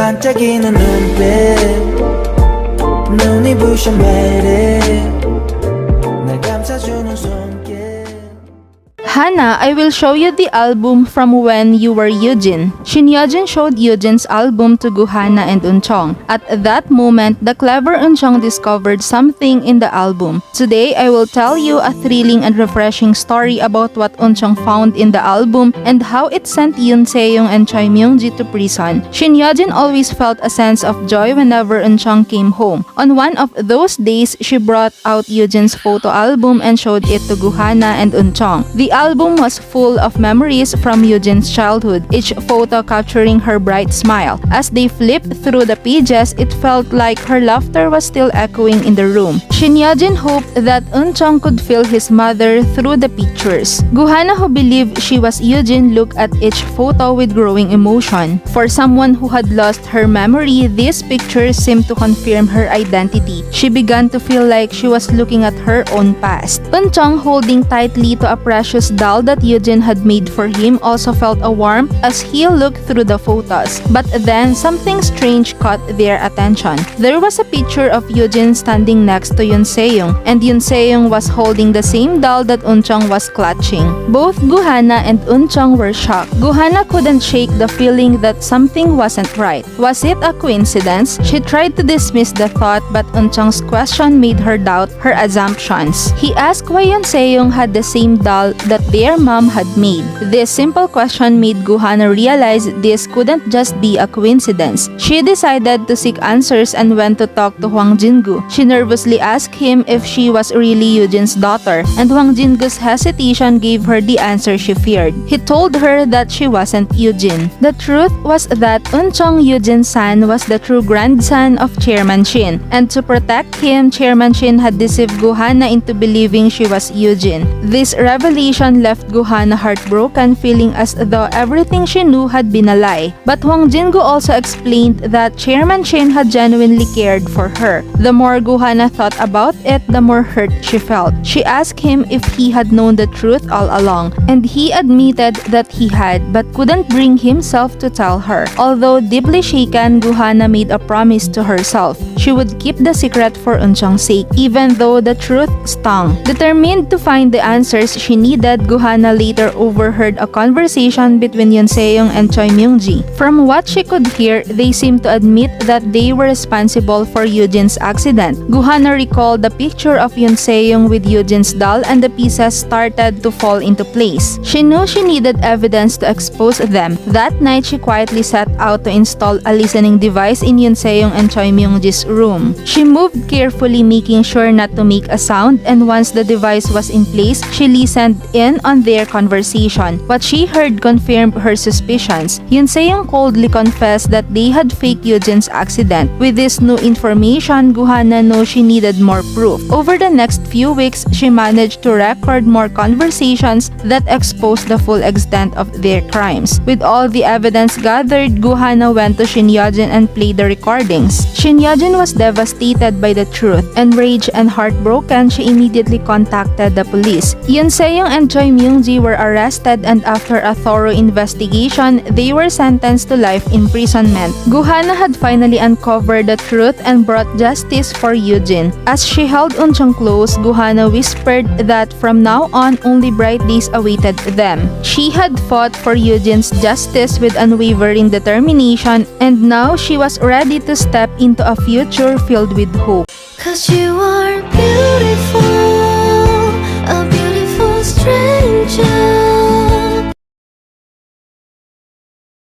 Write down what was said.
반짝이는 눈빛 눈이 부셔 매일 날 감싸주는 손길. Hana, I will show you the album from when you were Eugene. Shin Yeojin showed Eugene's album to Guhana and Eunchong. At that moment, the clever Eunchong discovered something in the album. Today, I will tell you a thrilling and refreshing story about what Eunchong found in the album and how it sent Yoon Se-young and Choi Myung-ji to prison. Shin Yeojin always felt a sense of joy whenever Eunchong came home. On one of those days, she brought out Eugene's photo album and showed it to Guhana and Eunchong. The album was full of memories from Eugene's childhood, each photo capturing her bright smile. As they flipped through the pages, it felt like her laughter was still echoing in the room. Shin Yeojin hoped that Eunchong could feel his mother through the pictures. Guhana, who believed she was Eugene, looked at each photo with growing emotion. For someone who had lost her memory, these pictures seemed to confirm her identity. She began to feel like she was looking at her own past. Eunchong, holding tightly to a precious doll that Eugene had made for him, also felt a warmth as he looked through the photos. But then, something strange caught their attention. There was a picture of Eugene standing next to Yoon Se-young, and Yoon Se-young was holding the same doll that Eunchong was clutching. Both Guhana and Eunchong were shocked. Guhana couldn't shake the feeling that something wasn't right. Was it a coincidence? She tried to dismiss the thought, but Eunchong's question made her doubt her assumptions. He asked why Yoon Se-young had the same doll that their mom had made. This simple question made Guhana realize this couldn't just be a coincidence. She decided to seek answers and went to talk to Hwang Jin Goo. She nervously asked him if she was really Eugene's daughter, and Hwang Jin Goo's hesitation gave her the answer she feared. He told her that she wasn't Eugene. The truth was that Eunchong, Eugene's son, was the true grandson of Chairman Shin, and to protect him, Chairman Shin had deceived Guhana into believing she was Eugene. This revelation left Guhana heartbroken, feeling as though everything she knew had been a lie. But Hwang Jin Goo also explained that Chairman Shin had genuinely cared for her. The more Guhana thought about it, the more hurt she felt. She asked him if he had known the truth all along, and he admitted that he had, but couldn't bring himself to tell her. Although deeply shaken, Guhana made a promise to herself. She would keep the secret for Eunchong's sake, even though the truth stung. Determined to find the answers she needed, Guhana later overheard a conversation between Yoon Se-young and Choi Myung-ji. From what she could hear, they seemed to admit that they were responsible for Eugene's accident. Guhana recalled the picture of Yoon Se-young with Eugene's doll, and the pieces started to fall into place. She knew she needed evidence to expose them. That night, she quietly set out to install a listening device in Yoon Se-young and Choi Myung-ji's room. She moved carefully, making sure not to make a sound, and once the device was in place, she listened in on their conversation. What she heard confirmed her suspicions. Yoon Se-young coldly confessed that they had faked Eugene's accident. With this new information, Guhana knew she needed more proof. Over the next few weeks, she managed to record more conversations that exposed the full extent of their crimes. With all the evidence gathered, Guhana went to Shin Yeojin and played the recordings. Shin Yeojin was devastated by the truth. Enraged and heartbroken, she immediately contacted the police. Yoon Se-young and Choi Myung-ji were arrested, and after a thorough investigation, they were sentenced to life imprisonment. Guhana had finally uncovered the truth and brought justice for Eugene. As she held Eunchong close, Guhana whispered that from now on, only bright days awaited them. She had fought for Eugene's justice with unwavering determination, and now she was ready to step into a future filled with hope. 'Cause you are beautiful.